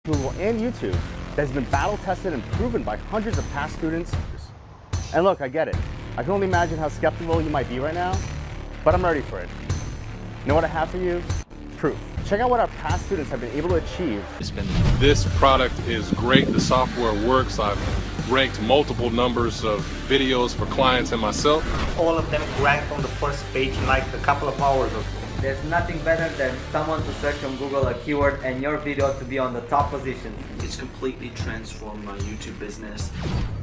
Google, and YouTube that has been battle tested and proven by hundreds of past students. And look, I get it. I can only imagine how skeptical you might be right now, but I'm ready for it. You know what I have for you? Proof. Check out what our past students have been able to achieve. This product is great. The software works. I've ranked multiple numbers of videos for clients and myself. All of them ranked on the first page in like a couple of hours or so. There's nothing better than someone to search on Google a keyword and your video to be on the top positions. It's completely transformed my YouTube business.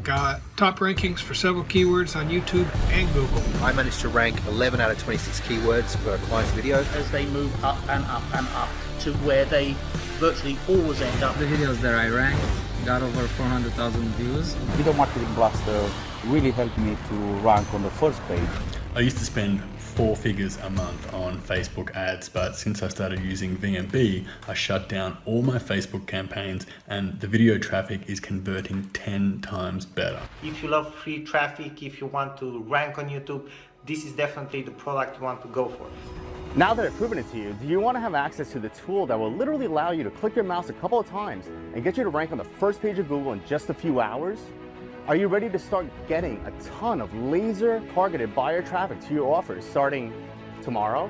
Got top rankings for several keywords on YouTube and Google. I managed to rank 11 out of 26 keywords for a client's video. As they move up and up and up to where they virtually always end up. The videos that I ranked got over 400,000 views. Video Marketing Blaster really helped me to rank on the first page. I used to spend 4 figures a month on Facebook ads, but since I started using VMB, I shut down all my Facebook campaigns and the video traffic is converting 10 times better. If you love free traffic, if you want to rank on YouTube, this is definitely the product you want to go for. Now that I've proven it to you, do you want to have access to the tool that will literally allow you to click your mouse a couple of times and get you to rank on the first page of Google in just a few hours? Are you ready to start getting a ton of laser-targeted buyer traffic to your offers starting tomorrow?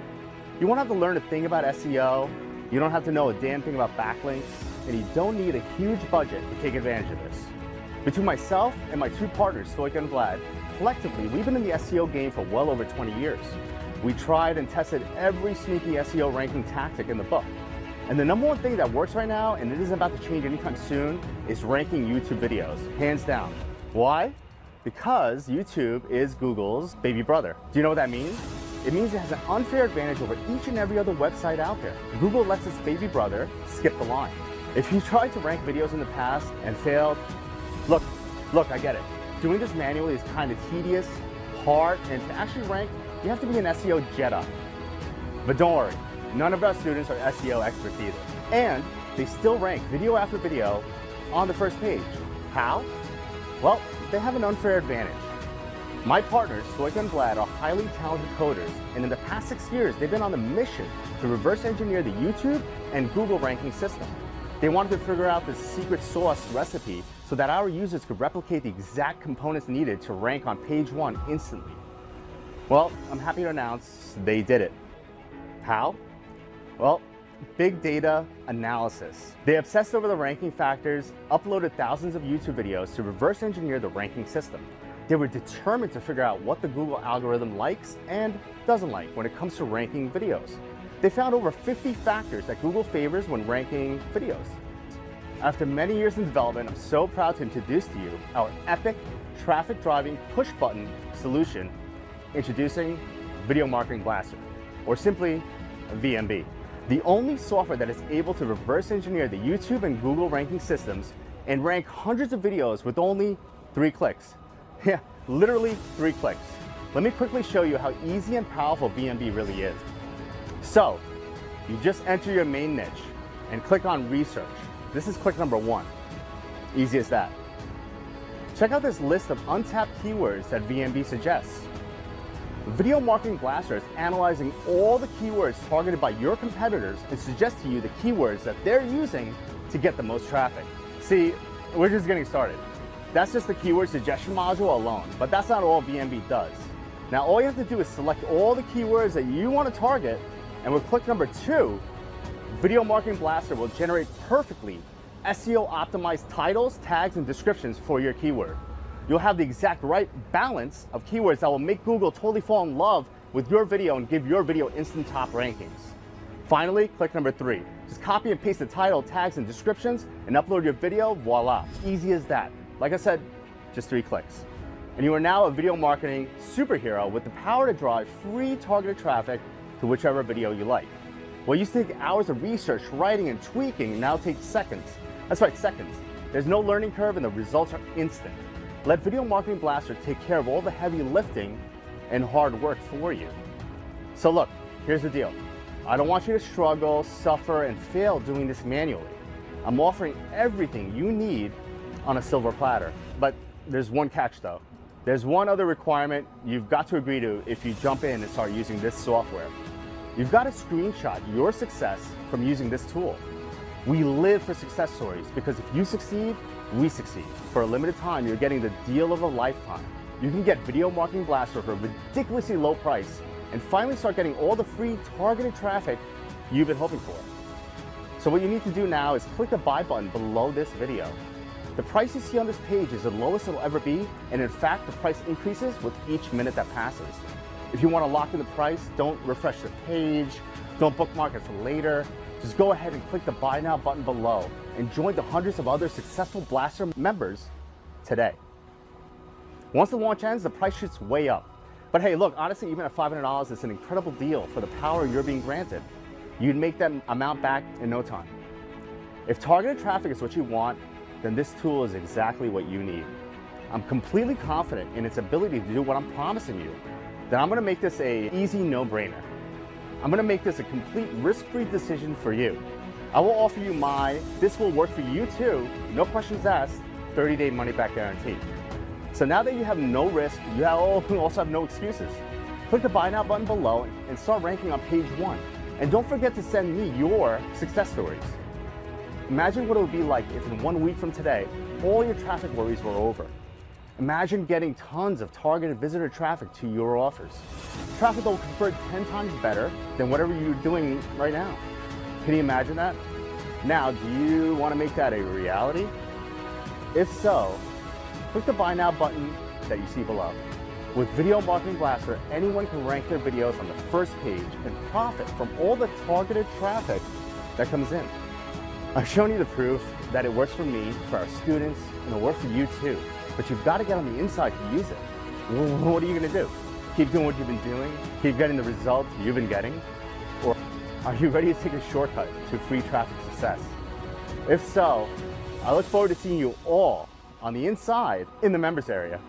You won't have to learn a thing about SEO, you don't have to know a damn thing about backlinks, and you don't need a huge budget to take advantage of this. Between myself and my 2 partners, Stoica and Vlad, collectively, we've been in the SEO game for well over 20 years. We tried and tested every sneaky SEO ranking tactic in the book. And the number one thing that works right now, and it isn't about to change anytime soon, is ranking YouTube videos, hands down. Why? Because YouTube is Google's baby brother. Do you know what that means? It means it has an unfair advantage over each and every other website out there. Google lets its baby brother skip the line. If you tried to rank videos in the past and failed, look, I get it. Doing this manually is kind of tedious, hard, and to actually rank, you have to be an SEO Jedi. But don't worry, none of our students are SEO experts either. And they still rank video after video on the first page. How? Well, they have an unfair advantage. My partners, Stoica and Vlad, are highly talented coders, and in the past 6 years, they've been on a mission to reverse engineer the YouTube and Google ranking system. They wanted to figure out the secret sauce recipe so that our users could replicate the exact components needed to rank on page 1 instantly. Well, I'm happy to announce they did it. How? Well, big data analysis. They obsessed over the ranking factors, uploaded thousands of YouTube videos to reverse engineer the ranking system. They were determined to figure out what the Google algorithm likes and doesn't like when it comes to ranking videos. They found over 50 factors that Google favors when ranking videos. After many years in development, I'm so proud to introduce to you our epic traffic-driving push-button solution, introducing Video Marketing Blaster, or simply VMB. The only software that is able to reverse engineer the YouTube and Google ranking systems and rank hundreds of videos with only 3 clicks. Yeah, literally 3 clicks. Let me quickly show you how easy and powerful VMB really is. So, you just enter your main niche and click on research. This is click number 1. Easy as that. Check out this list of untapped keywords that VMB suggests. Video Marketing Blaster is analyzing all the keywords targeted by your competitors and suggests to you the keywords that they're using to get the most traffic. See, we're just getting started. That's just the keyword suggestion module alone, but that's not all VMB does. Now all you have to do is select all the keywords that you want to target, and with click number 2, Video Marketing Blaster will generate perfectly SEO optimized titles, tags, and descriptions for your keyword. You'll have the exact right balance of keywords that will make Google totally fall in love with your video and give your video instant top rankings. Finally, click number 3. Just copy and paste the title, tags, and descriptions and upload your video, voila. Easy as that. Like I said, just 3 clicks. And you are now a video marketing superhero with the power to drive free targeted traffic to whichever video you like. What used to take hours of research, writing, and tweaking now takes seconds. That's right, seconds. There's no learning curve and the results are instant. Let Video Marketing Blaster take care of all the heavy lifting and hard work for you. So look, here's the deal. I don't want you to struggle, suffer, and fail doing this manually. I'm offering everything you need on a silver platter. But there's one catch though. There's one other requirement you've got to agree to if you jump in and start using this software. You've got to screenshot your success from using this tool. We live for success stories because if you succeed, we succeed. For a limited time, you're getting the deal of a lifetime. You can get Video Marketing Blaster for a ridiculously low price and finally start getting all the free targeted traffic you've been hoping for. So what you need to do now is click the buy button below this video. The price you see on this page is the lowest it'll ever be, and in fact, the price increases with each minute that passes. If you want to lock in the price, don't refresh the page, don't bookmark it for later. Just go ahead and click the buy now button below and join the hundreds of other successful Blaster members today. Once the launch ends, the price shoots way up. But hey, look, honestly, even at $500, it's an incredible deal for the power you're being granted. You'd make that amount back in no time. If targeted traffic is what you want, then this tool is exactly what you need. I'm completely confident in its ability to do what I'm promising you. Then I'm gonna make this an easy no-brainer. I'm gonna make this a complete risk-free decision for you. I will offer you my, this will work for you too, no questions asked, 30-day money-back guarantee. So now that you have no risk, you also have no excuses. Click the buy now button below and start ranking on page 1. And don't forget to send me your success stories. Imagine what it would be like if in 1 week from today, all your traffic worries were over. Imagine getting tons of targeted visitor traffic to your offers. Traffic that will convert 10 times better than whatever you're doing right now. Can you imagine that? Now, do you want to make that a reality? If so, click the buy now button that you see below. With Video Marketing Blaster, anyone can rank their videos on the first page and profit from all the targeted traffic that comes in. I've shown you the proof that it works for me, for our students, and it'll work for you too. But you've got to get on the inside to use it. What are you going to do? Keep doing what you've been doing? Keep getting the results you've been getting? Or are you ready to take a shortcut to free traffic success? If so, I look forward to seeing you all on the inside in the members area.